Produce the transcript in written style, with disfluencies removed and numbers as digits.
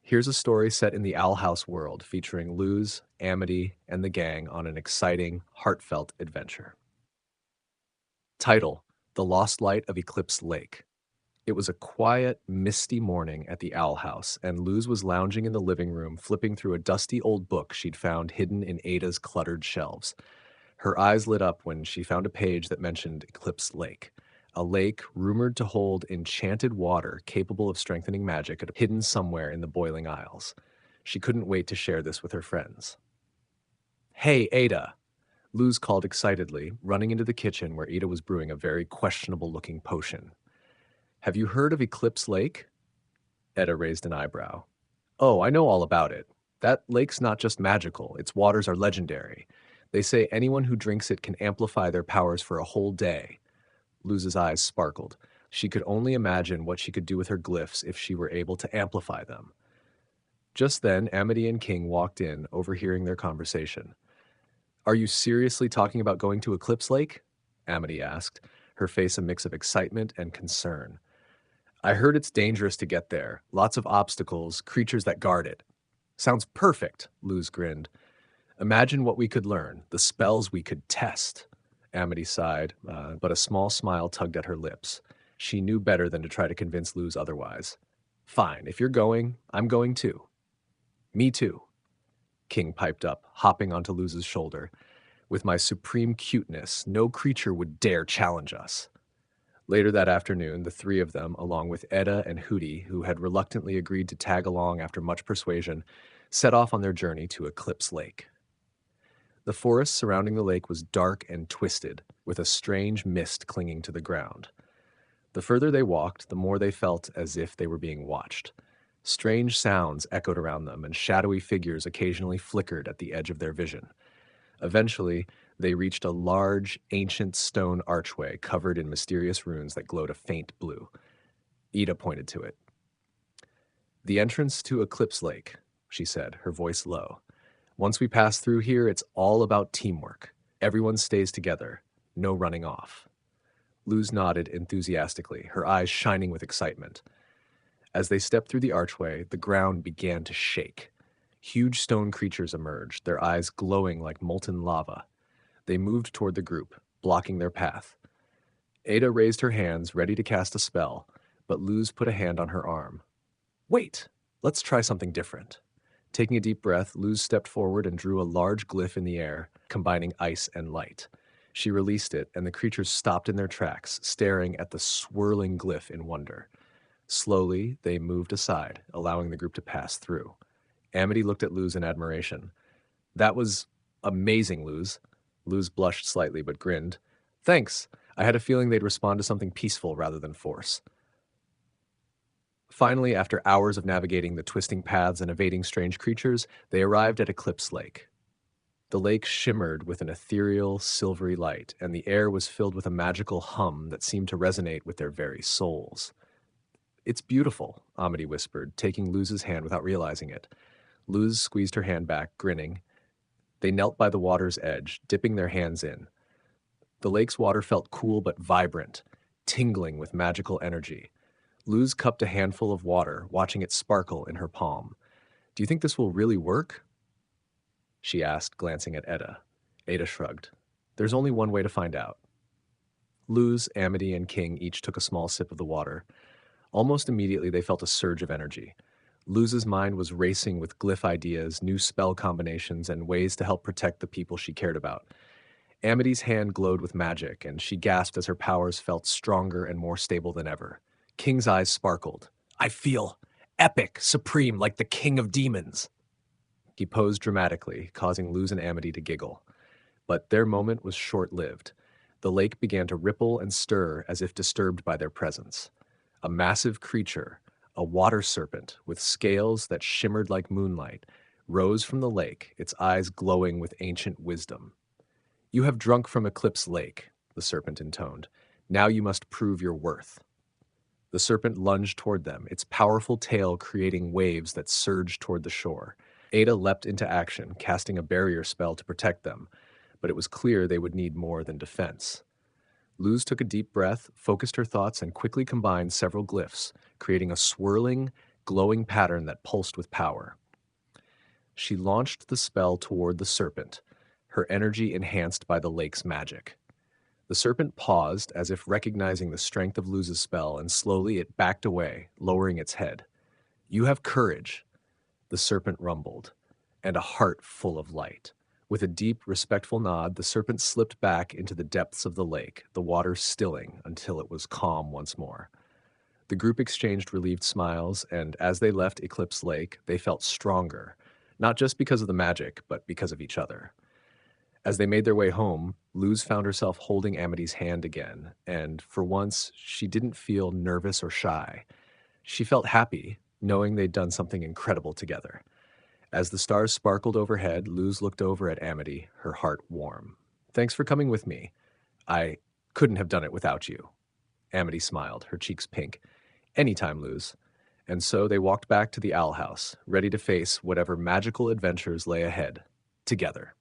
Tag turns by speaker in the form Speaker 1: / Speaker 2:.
Speaker 1: Here's a story set in the Owl House world featuring Luz, Amity, and the gang on an exciting, heartfelt adventure. Title: The Lost Light of Eclipse Lake. It was a quiet, misty morning at the Owl House, and Luz was lounging in the living room, flipping through a dusty old book she'd found hidden in Ada's cluttered shelves. Her eyes lit up when she found a page that mentioned Eclipse Lake, a lake rumored to hold enchanted water capable of strengthening magic hidden somewhere in the boiling isles. She couldn't wait to share this with her friends. "Hey, Ada!" Luz called excitedly, running into the kitchen where Ada was brewing a very questionable-looking potion. "Have you heard of Eclipse Lake?" Ada raised an eyebrow. "Oh, I know all about it. That lake's not just magical, its waters are legendary. They say anyone who drinks it can amplify their powers for a whole day." Luz's eyes sparkled. She could only imagine what she could do with her glyphs if she were able to amplify them. Just then, Amity and King walked in, overhearing their conversation. "Are you seriously talking about going to Eclipse Lake?" Amity asked, her face a mix of excitement and concern. "I heard it's dangerous to get there. Lots of obstacles, creatures that guard it." "Sounds perfect," Luz grinned. "Imagine what we could learn, the spells we could test." Amity sighed, but a small smile tugged at her lips. She knew better than to try to convince Luz otherwise. "Fine, if you're going, I'm going too." "Me too," King piped up, hopping onto Luz's shoulder. "With my supreme cuteness, no creature would dare challenge us." Later that afternoon, the three of them, along with Edda and Hootie, who had reluctantly agreed to tag along after much persuasion, set off on their journey to Eclipse Lake. The forest surrounding the lake was dark and twisted, with a strange mist clinging to the ground. The further they walked, the more they felt as if they were being watched. Strange sounds echoed around them, and shadowy figures occasionally flickered at the edge of their vision. Eventually, they reached a large, ancient stone archway covered in mysterious runes that glowed a faint blue. Ida pointed to it. "The entrance to Eclipse Lake," she said, her voice low. "Once we pass through here, it's all about teamwork. Everyone stays together. No running off." Luz nodded enthusiastically, her eyes shining with excitement. As they stepped through the archway, the ground began to shake. Huge stone creatures emerged, their eyes glowing like molten lava. They moved toward the group, blocking their path. Ada raised her hands, ready to cast a spell, but Luz put a hand on her arm. "Wait, let's try something different." Taking a deep breath, Luz stepped forward and drew a large glyph in the air, combining ice and light. She released it, and the creatures stopped in their tracks, staring at the swirling glyph in wonder. Slowly, they moved aside, allowing the group to pass through. Amity looked at Luz in admiration. "That was amazing, Luz." Luz blushed slightly but grinned. "Thanks. I had a feeling they'd respond to something peaceful rather than force." Finally, after hours of navigating the twisting paths and evading strange creatures, they arrived at Eclipse Lake. The lake shimmered with an ethereal, silvery light, and the air was filled with a magical hum that seemed to resonate with their very souls. "It's beautiful," Amity whispered, taking Luz's hand without realizing it. Luz squeezed her hand back, grinning. They knelt by the water's edge, dipping their hands in. The lake's water felt cool but vibrant, tingling with magical energy. Luz cupped a handful of water, watching it sparkle in her palm. "Do you think this will really work?" she asked, glancing at Edda. Ada shrugged. "There's only one way to find out." Luz, Amity, and King each took a small sip of the water. Almost immediately, they felt a surge of energy. Luz's mind was racing with glyph ideas, new spell combinations, and ways to help protect the people she cared about. Amity's hand glowed with magic, and she gasped as her powers felt stronger and more stable than ever. King's eyes sparkled. "I feel epic, supreme, like the king of demons." He posed dramatically, causing Luz and Amity to giggle. But their moment was short-lived. The lake began to ripple and stir as if disturbed by their presence. A massive creature, a water serpent with scales that shimmered like moonlight, rose from the lake, its eyes glowing with ancient wisdom. "You have drunk from Eclipse Lake," the serpent intoned. "Now you must prove your worth." The serpent lunged toward them, its powerful tail creating waves that surged toward the shore. Ada leapt into action, casting a barrier spell to protect them, but it was clear they would need more than defense. Luz took a deep breath, focused her thoughts, and quickly combined several glyphs, creating a swirling, glowing pattern that pulsed with power. She launched the spell toward the serpent, her energy enhanced by the lake's magic. The serpent paused as if recognizing the strength of Luz's spell, and slowly it backed away, lowering its head. "You have courage," the serpent rumbled, "and a heart full of light." With a deep, respectful nod, the serpent slipped back into the depths of the lake, the water stilling until it was calm once more. The group exchanged relieved smiles, and as they left Eclipse Lake, they felt stronger, not just because of the magic, but because of each other. As they made their way home, Luz found herself holding Amity's hand again, and for once, she didn't feel nervous or shy. She felt happy, knowing they'd done something incredible together. As the stars sparkled overhead, Luz looked over at Amity, her heart warm. "Thanks for coming with me. I couldn't have done it without you." Amity smiled, her cheeks pink. "Anytime, Luz." And so they walked back to the Owl House, ready to face whatever magical adventures lay ahead, together.